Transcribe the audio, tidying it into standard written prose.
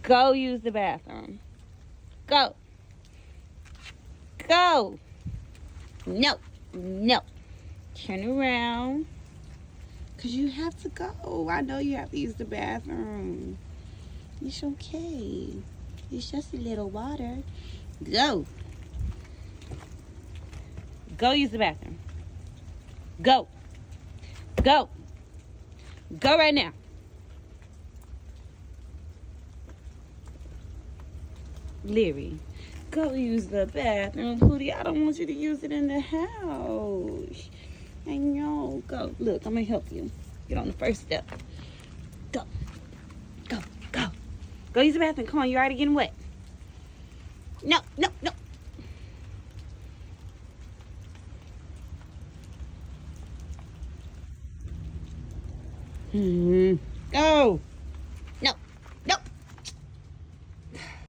Go use the bathroom. Go. Go. No. No. Turn around. Because you have to go. I know you have to use the bathroom. It's okay. It's just a little water. Go. Go use the bathroom. Go. Go. Go right now. Leary, go use the bathroom. Pootie, I don't want you to use it in the house. I know. Go. Look, I'm going to help you. Get on the first step. Go. Go. Go. Go use the bathroom. Come on, you're already getting wet. No, no, no. Go.